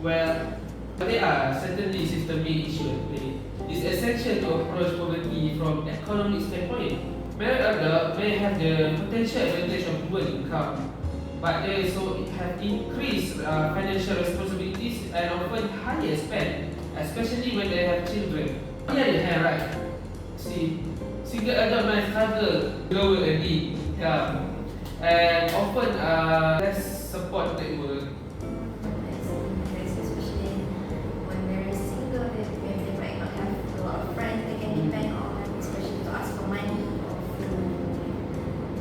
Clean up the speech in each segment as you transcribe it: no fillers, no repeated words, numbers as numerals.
Well, there are certainly systemic issues at play. It's essential to approach poverty from economic standpoint. Married adults may have the potential advantage of dual income, but they also have increased financial responsibilities and often higher spend, especially when they have children. On the other hand, right, see, single adult might struggle lower earning income and often less support network. Especially when they're single, they might not have a lot of friends they can depend on, especially to ask for money or food.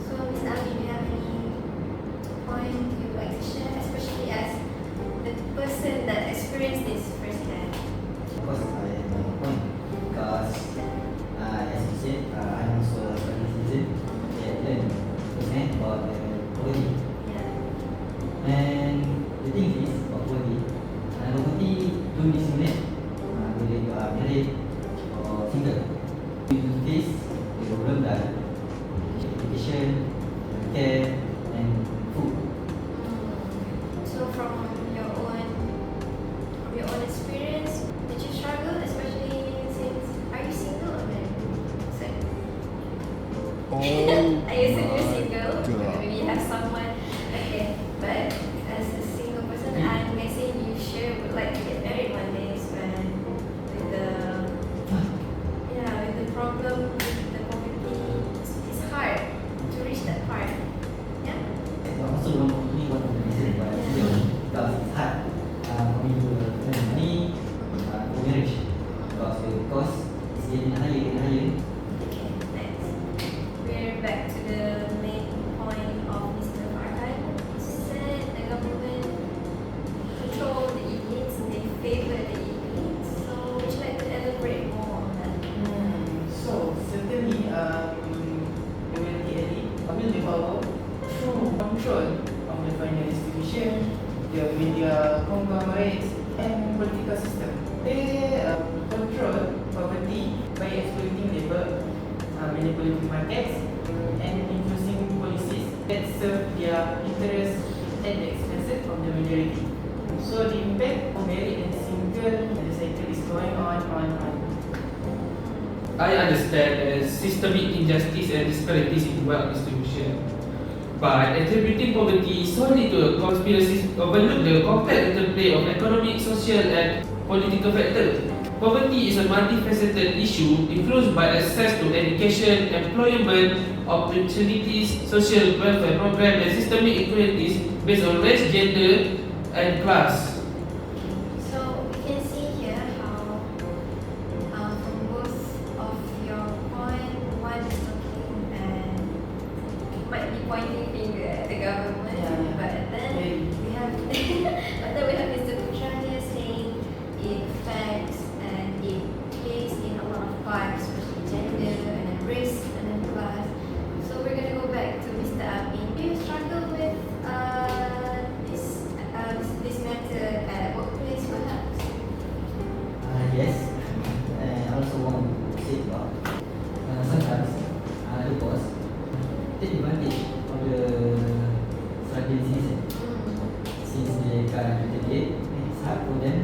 So, Ms. Amin, do you have any point you'd like to share, especially as the person that experienced this firsthand? Of course, I have my point because, as you said, I'm also a citizen that learn firsthand about the poverty. Yeah. And the thing is, about poverty don't discriminate whether you are married or single. You face the problem like education, care, and food. So from your own experience, did you struggle, especially since are you single or married? So, I assume you're single. Maybe you have someone. Okay, but as a single person, I'm guessing you sure would like to get married one day, when with the problem with the poverty, it's hard to reach that part. Yeah. Also, only one of the reasons why I feel because it's hard for me to earn money for marriage because the cost is getting higher and higher. Okay, next. We're back to the main point of Mr. Farhan. He said the government control the elites, they favor the elites. So would you like to elaborate more on that? So certainly, community elite will develop through control of the financial institution, the media conglomerates, and political system. They control poverty by exploiting labor, manipulating markets, and influencing policies that serve their interests at the expense of the majority. So the impact of married and single and the cycle is going on. I understand there is systemic injustice and disparities in wealth distribution. But attributing poverty solely to a conspiracy overlook the complex interplay of economic, social, and political factors. Poverty is a multifaceted issue influenced by access to education, employment, opportunities, social welfare programs, and systemic inequalities based on race, gender, and class. So we can see here how from both of your point, one is looking and might be pointing finger at the government, Yeah. but then we have Mr. Putra here saying it affects and it plays in a lot of parts, especially gender and then race and then class. So we're gonna go back to Mr. Amin. Do you struggle with this matter at workplace perhaps? Yes, and I also want to say about sometimes the boss take advantage of the struggling season since they can't retaliate. It's hard for them,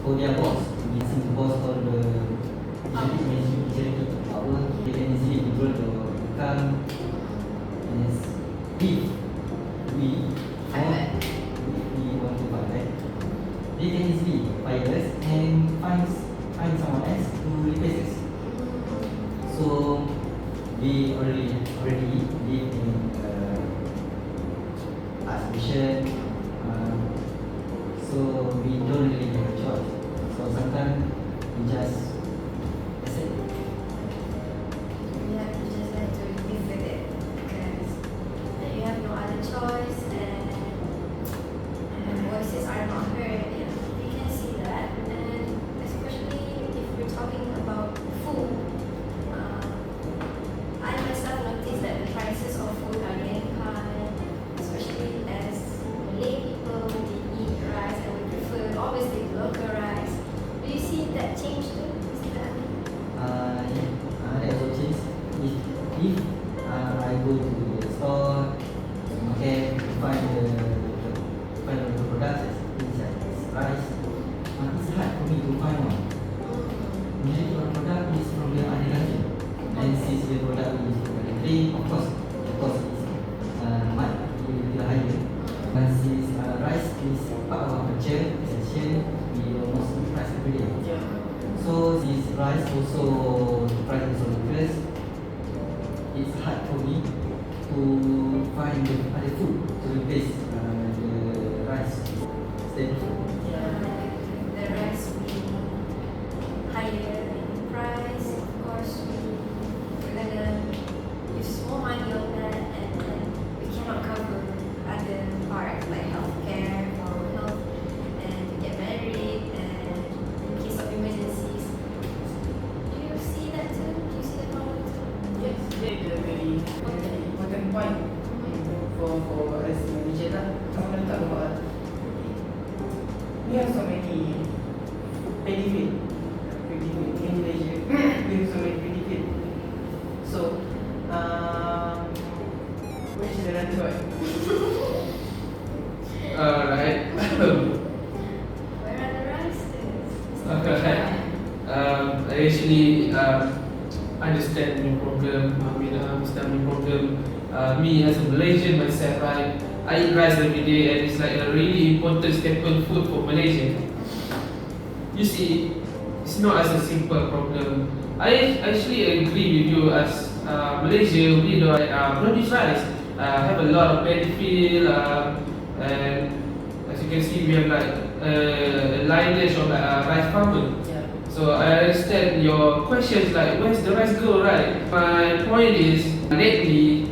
for their boss, since the boss or the executive power, they can easily control the income and if we want to fight, right? They can easily fire us and find someone else to replace us. So we already live in isolation, so we don't really have a choice. So sometimes we just accept it. You have to just have to live with it because you have no other choice and voices are not heard. Yeah, we can see that, and especially if we're talking about food, I myself noticed that the prices of food are getting high, especially as Malay people, we eat rice and we prefer obviously local rice. Do you see that change too? pay, of course, is much higher. Once this rice is part of our culture, essential, we almost eat rice every day. Yeah. So this rice also, the price also increase. It's hard for me to find the other food to replace the rice. Staple food. The rice will be higher in price. Of course, we're gonna use more money on that, and then we cannot cover other parts like healthcare or health, and we get married, and in case of emergencies. Do you see that too? Do you see the problem too? Yes, that is a very important point for us in Malaysia lah. Sama nak talk about we have so many benefit in Malaysia. We have so many benefit. So, which is another one? Right. Where are the rices? Okay. I actually understand your problem. I mean, understand your problem. Me as a Malaysian myself, right? I eat rice every day, and it's like a really important staple food for Malaysia. You see, it's not as a simple problem. I actually agree with you. As Malaysia, we do produce rice, have a lot of benefit, and as you can see, we have like a lineage of rice farmer. Yeah. So I understand your questions like where's the rice go, right? My point is lately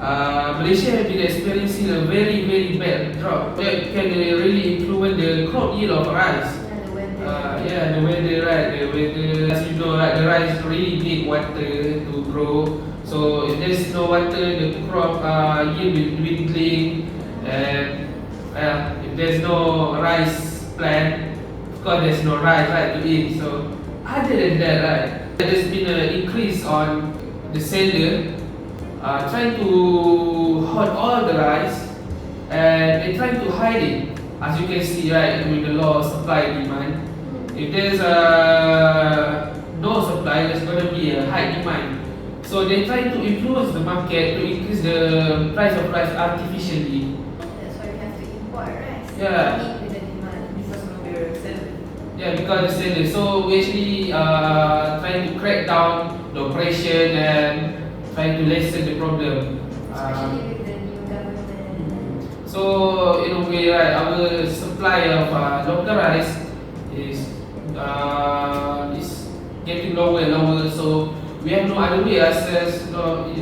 Malaysia has been experiencing a very bad drought that can really influence the crop yield of rice. And the weather. The weather, right? The weather, as you know, right, the rice really need water to grow. So if there's no water, the crop yield will dwindling, and if there's no rice plant, of course there's no rice, right, to eat. So other than that, right, there's been an increase on the seller trying to hoard all the rice, and they trying to hide it. As you can see, right, with the law of supply and demand, if there's no supply, there's going to be a high demand. So they try to influence the market to increase the price of rice artificially. That's why we have to import rice. Yeah. To meet with the demand. Because of the seller. Yeah, because the seller. So we actually trying to crack down the operation and trying to lessen the problem. Especially with the new government. So in a way, right, our supply of local rice is getting lower and lower. So we have no other way as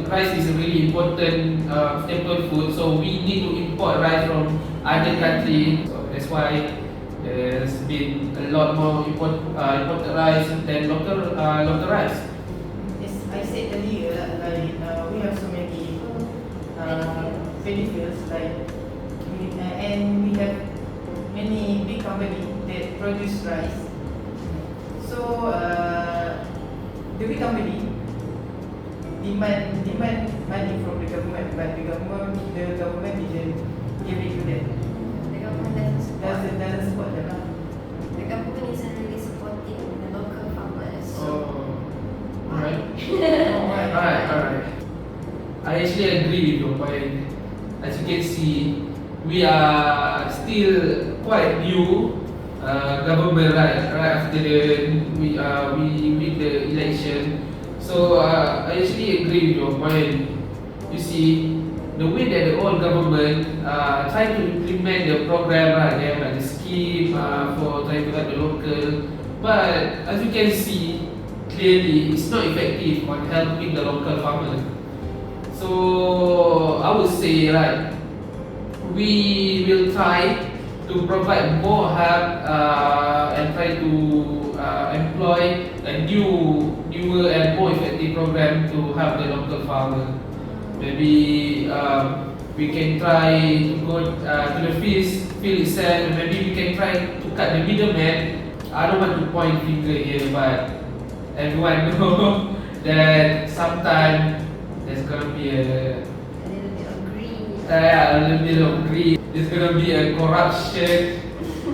rice is a really important staple food. So we need to import rice from other country. So that's why there's been a lot more imported rice than local rice. Yes, I said earlier, like we have so many benefits, and we have many big companies that produce rice. So the big company demand money from the government, but the government didn't give it to them. The government doesn't support. Doesn't support them. The government isn't really supporting the local farmers. Alright. Alright. Alright. I actually agree with your point. As you can see, we are still quite new government, right after we win the election. So I actually agree with your point. You see, the way that the old government try to implement the program, right? They have like the scheme for trying to help the local, but as you can see, clearly it's not effective on helping the local farmer. So I would say, right, we will try to provide more help and try to employ a newer and more effective program to help the local farmer. Maybe we can try to go to the field itself, and maybe we can try to cut the middleman. I don't want to point finger here, but everyone know that sometime there's gonna be a little bit of greed. a little bit of greed. There's gonna be a corruption,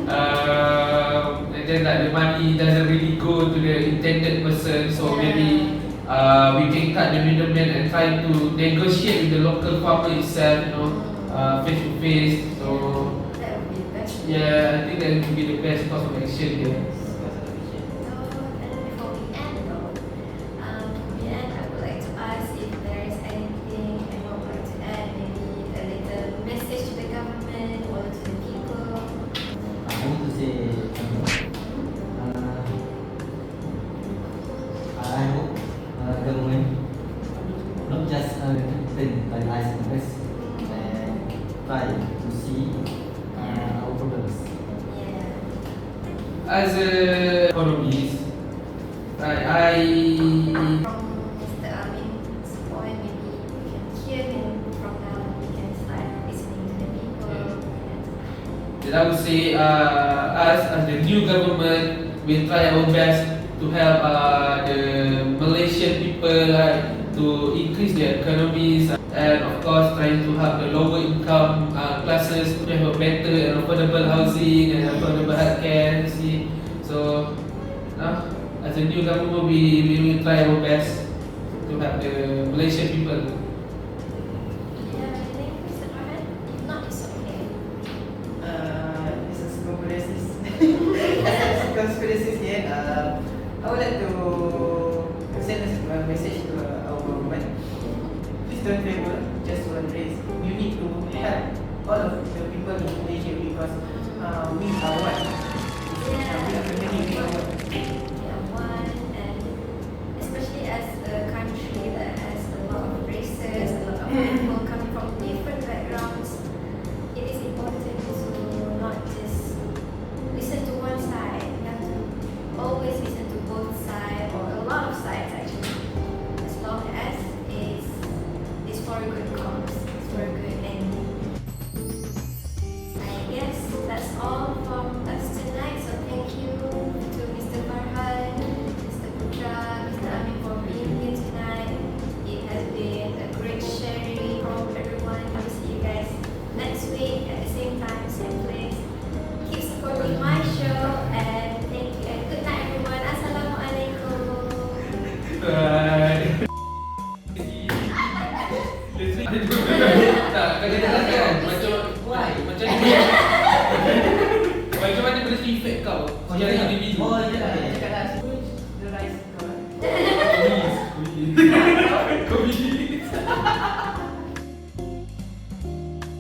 and then like the money doesn't really go to the intended person. So maybe we can cut the middleman and try to negotiate with the local farmer itself, face to face. So That would be the best. yeah, I think that would be the best course of action here. Before we end though, I would like to ask if there is anything anyone would like to add, maybe a little message to the government or to the people. I want to say I hope government not just turn by eyes and ears and try to see our problems. Yeah. As a economist, I From Mr. Amin's point, maybe we can hear him from now. We can start listening to the people. then I would say us as the new government will try our best to help the Malaysian people to increase their economies and of course trying to help the lower income classes to have a better and affordable housing and affordable healthcare. See, so as a new government we will try our best to help the Malaysian people. Yeah, I think Mr. Farhan, if not, it's okay. This is conspiracies here. I would like to send a message to our government. Please don't favor just one race. You need to help all of the people in Malaysia because we are one. We are family, we are one. We are one, and especially as a